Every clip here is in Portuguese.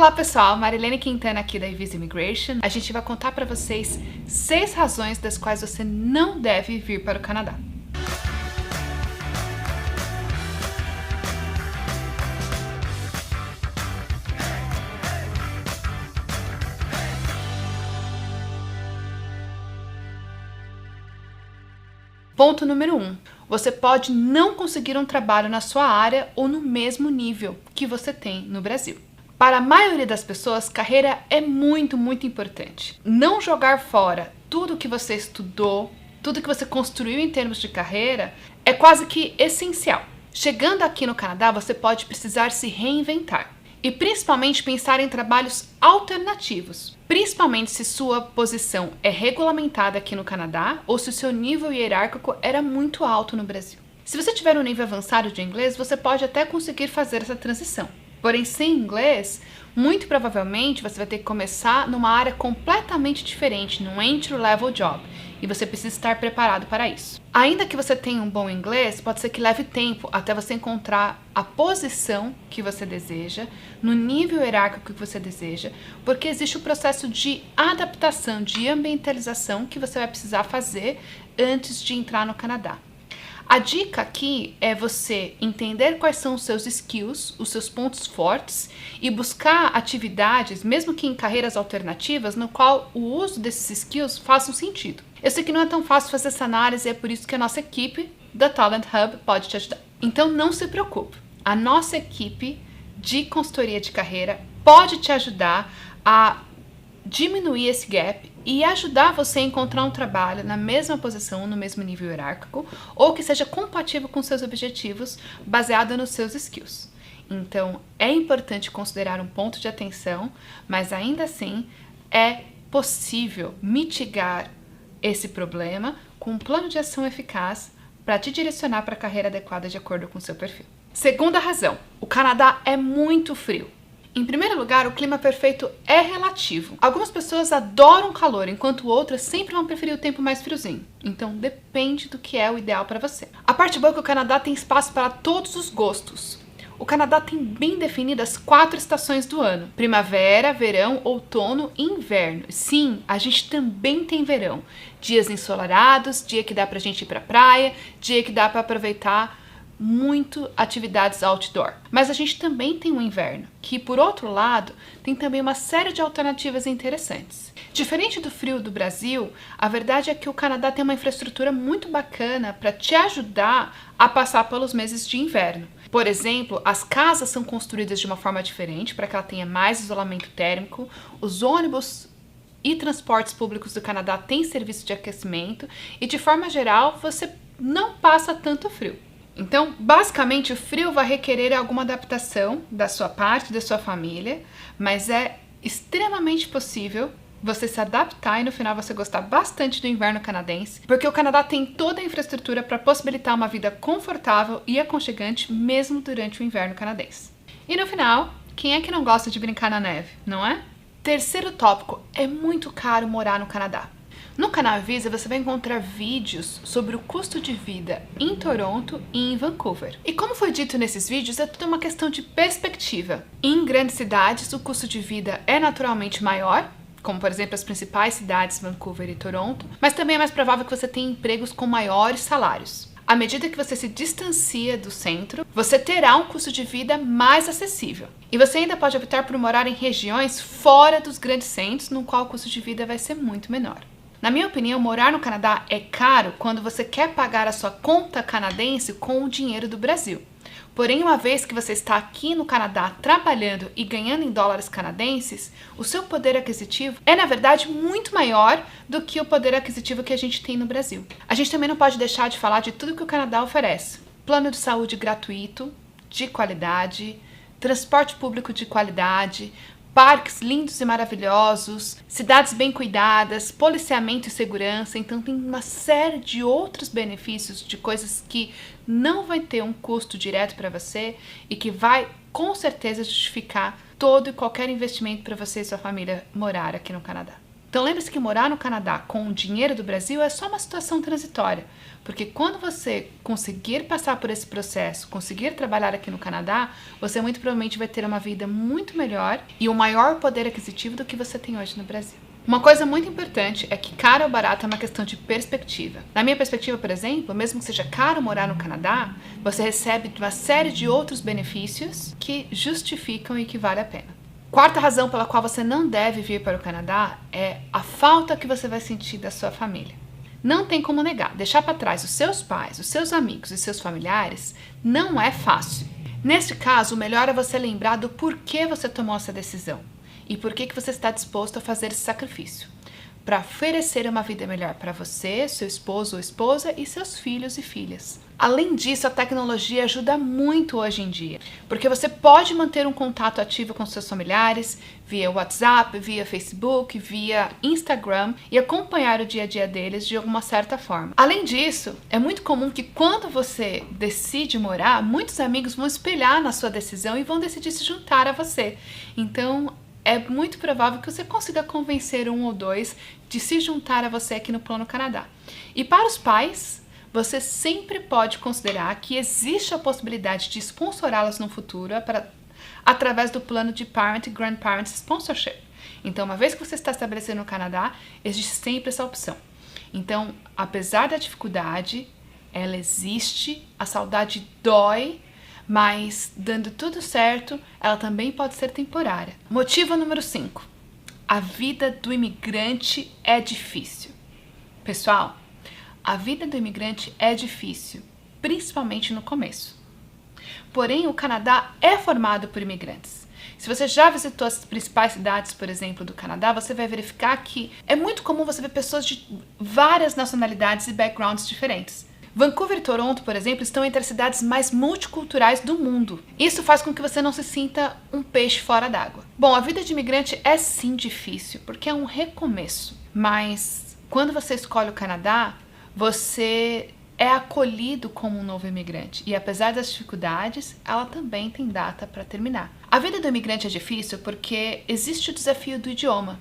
Olá pessoal, Marilene Quintana aqui da Visa Immigration. A gente vai contar para vocês 6 razões das quais você não deve vir para o Canadá. Ponto número 1. Você pode não conseguir um trabalho na sua área ou no mesmo nível que você tem no Brasil. Para a maioria das pessoas, carreira é muito importante. Não jogar fora tudo que você estudou, tudo que você construiu em termos de carreira, é quase que essencial. Chegando aqui no Canadá, você pode precisar se reinventar. E principalmente pensar em trabalhos alternativos, principalmente se sua posição é regulamentada aqui no Canadá ou se o seu nível hierárquico era muito alto no Brasil. Se você tiver um nível avançado de inglês, você pode até conseguir fazer essa transição. Porém, sem inglês, muito provavelmente você vai ter que começar numa área completamente diferente, num entry-level job, e você precisa estar preparado para isso. Ainda que você tenha um bom inglês, pode ser que leve tempo até você encontrar a posição que você deseja, no nível hierárquico que você deseja, porque existe o processo de adaptação, de ambientalização que você vai precisar fazer antes de entrar no Canadá. A dica aqui é você entender quais são os seus skills, os seus pontos fortes e buscar atividades, mesmo que em carreiras alternativas, no qual o uso desses skills faça um sentido. Eu sei que não é tão fácil fazer essa análise, é por isso que a nossa equipe da Talent Hub pode te ajudar. Então não se preocupe, a nossa equipe de consultoria de carreira pode te ajudar a diminuir esse gap e ajudar você a encontrar um trabalho na mesma posição, no mesmo nível hierárquico, ou que seja compatível com seus objetivos, baseado nos seus skills. Então, é importante considerar um ponto de atenção, mas ainda assim é possível mitigar esse problema com um plano de ação eficaz para te direcionar para a carreira adequada de acordo com o seu perfil. Segunda razão, o Canadá é muito frio. Em primeiro lugar, o clima perfeito é relativo. Algumas pessoas adoram calor, enquanto outras sempre vão preferir o tempo mais friozinho. Então depende do que é o ideal para você. A parte boa é que o Canadá tem espaço para todos os gostos. O Canadá tem bem definidas 4 estações do ano: primavera, verão, outono e inverno. Sim, a gente também tem verão. Dias ensolarados, dia que dá pra gente ir pra praia, dia que dá para aproveitar muito atividades outdoor. Mas a gente também tem o inverno, que por outro lado tem também uma série de alternativas interessantes. Diferente do frio do Brasil, a verdade é que o Canadá tem uma infraestrutura muito bacana para te ajudar a passar pelos meses de inverno. Por exemplo, as casas são construídas de uma forma diferente para que ela tenha mais isolamento térmico, os ônibus e transportes públicos do Canadá têm serviço de aquecimento e, de forma geral, você não passa tanto frio. Então, basicamente, o frio vai requerer alguma adaptação da sua parte, da sua família, mas é extremamente possível você se adaptar e no final você gostar bastante do inverno canadense, porque o Canadá tem toda a infraestrutura para possibilitar uma vida confortável e aconchegante mesmo durante o inverno canadense. E no final, quem é que não gosta de brincar na neve, não é? Terceiro tópico, é muito caro morar no Canadá. No canal Visa você vai encontrar vídeos sobre o custo de vida em Toronto e em Vancouver. E como foi dito nesses vídeos, é tudo uma questão de perspectiva. Em grandes cidades o custo de vida é naturalmente maior, como por exemplo as principais cidades Vancouver e Toronto, mas também é mais provável que você tenha empregos com maiores salários. À medida que você se distancia do centro, você terá um custo de vida mais acessível. E você ainda pode optar por morar em regiões fora dos grandes centros, no qual o custo de vida vai ser muito menor. Na minha opinião, morar no Canadá é caro quando você quer pagar a sua conta canadense com o dinheiro do Brasil. Porém, uma vez que você está aqui no Canadá trabalhando e ganhando em dólares canadenses, o seu poder aquisitivo é, na verdade, muito maior do que o poder aquisitivo que a gente tem no Brasil. A gente também não pode deixar de falar de tudo que o Canadá oferece: plano de saúde gratuito, de qualidade, transporte público de qualidade, parques lindos e maravilhosos, cidades bem cuidadas, policiamento e segurança. Então tem uma série de outros benefícios, de coisas que não vai ter um custo direto para você e que vai com certeza justificar todo e qualquer investimento para você e sua família morar aqui no Canadá. Então lembre-se que morar no Canadá com o dinheiro do Brasil é só uma situação transitória, porque quando você conseguir passar por esse processo, conseguir trabalhar aqui no Canadá, você muito provavelmente vai ter uma vida muito melhor e um maior poder aquisitivo do que você tem hoje no Brasil. Uma coisa muito importante é que caro ou barato é uma questão de perspectiva. Na minha perspectiva, por exemplo, mesmo que seja caro morar no Canadá, você recebe uma série de outros benefícios que justificam e que vale a pena. Quarta razão pela qual você não deve vir para o Canadá é a falta que você vai sentir da sua família. Não tem como negar, deixar para trás os seus pais, os seus amigos e seus familiares não é fácil. Neste caso, o melhor é você lembrar do porquê você tomou essa decisão e por que você está disposto a fazer esse sacrifício para oferecer uma vida melhor para você, seu esposo ou esposa e seus filhos e filhas. Além disso, a tecnologia ajuda muito hoje em dia, porque você pode manter um contato ativo com seus familiares via WhatsApp, via Facebook, via Instagram e acompanhar o dia a dia deles de alguma certa forma. Além disso, é muito comum que quando você decide morar, muitos amigos vão espelhar na sua decisão e vão decidir se juntar a você. Então, é muito provável que você consiga convencer um ou dois de se juntar a você aqui no Plano Canadá. E para os pais, você sempre pode considerar que existe a possibilidade de sponsorá-los no futuro através do plano de Parent e Grandparent Sponsorship. Então, uma vez que você está estabelecido no Canadá, existe sempre essa opção. Então, apesar da dificuldade, ela existe, a saudade dói, mas dando tudo certo, ela também pode ser temporária. Motivo número 5. A vida do imigrante é difícil. Pessoal, a vida do imigrante é difícil, principalmente no começo. Porém, o Canadá é formado por imigrantes. Se você já visitou as principais cidades, por exemplo, do Canadá, você vai verificar que é muito comum você ver pessoas de várias nacionalidades e backgrounds diferentes. Vancouver e Toronto, por exemplo, estão entre as cidades mais multiculturais do mundo. Isso faz com que você não se sinta um peixe fora d'água. Bom, a vida de imigrante é sim difícil, porque é um recomeço. Mas quando você escolhe o Canadá, você é acolhido como um novo imigrante. E apesar das dificuldades, ela também tem data para terminar. A vida do imigrante é difícil porque existe o desafio do idioma.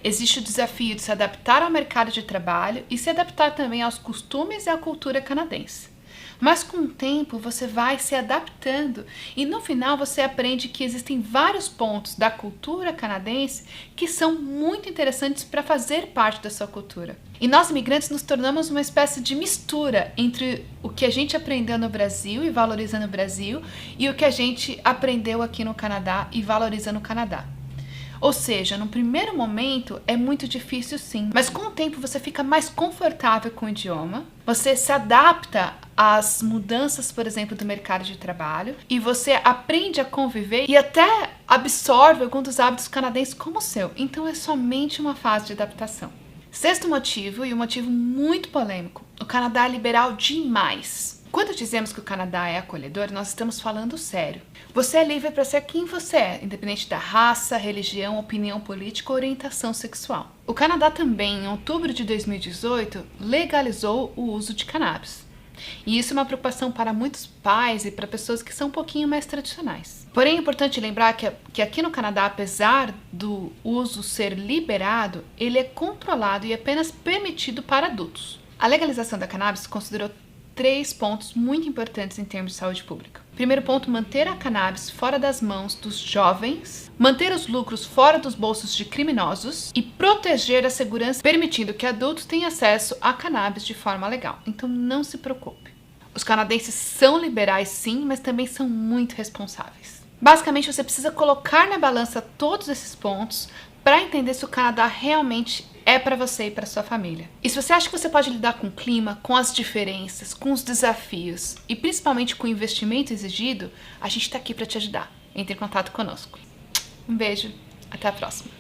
Existe o desafio de se adaptar ao mercado de trabalho e se adaptar também aos costumes e à cultura canadense. Mas com o tempo você vai se adaptando e no final você aprende que existem vários pontos da cultura canadense que são muito interessantes para fazer parte da sua cultura. E nós imigrantes nos tornamos uma espécie de mistura entre o que a gente aprendeu no Brasil e valoriza no Brasil e o que a gente aprendeu aqui no Canadá e valoriza no Canadá. Ou seja, no primeiro momento é muito difícil sim, mas com o tempo você fica mais confortável com o idioma, você se adapta às mudanças, por exemplo, do mercado de trabalho e você aprende a conviver e até absorve alguns dos hábitos canadenses como o seu. Então é somente uma fase de adaptação. Sexto motivo, e um motivo muito polêmico, o Canadá é liberal demais. Quando dizemos que o Canadá é acolhedor, nós estamos falando sério. Você é livre para ser quem você é, independente da raça, religião, opinião política ou orientação sexual. O Canadá também, em outubro de 2018, legalizou o uso de cannabis. E isso é uma preocupação para muitos pais e para pessoas que são um pouquinho mais tradicionais. Porém, é importante lembrar que aqui no Canadá, apesar do uso ser liberado, ele é controlado e apenas permitido para adultos. A legalização da cannabis considerou 3 pontos muito importantes em termos de saúde pública. Primeiro ponto, manter a cannabis fora das mãos dos jovens, manter os lucros fora dos bolsos de criminosos e proteger a segurança, permitindo que adultos tenham acesso a cannabis de forma legal. Então não se preocupe. Os canadenses são liberais sim, mas também são muito responsáveis. Basicamente, você precisa colocar na balança todos esses pontos para entender se o Canadá realmente é para você e para sua família. E se você acha que você pode lidar com o clima, com as diferenças, com os desafios e principalmente com o investimento exigido, a gente está aqui para te ajudar. Entre em contato conosco. Um beijo, até a próxima.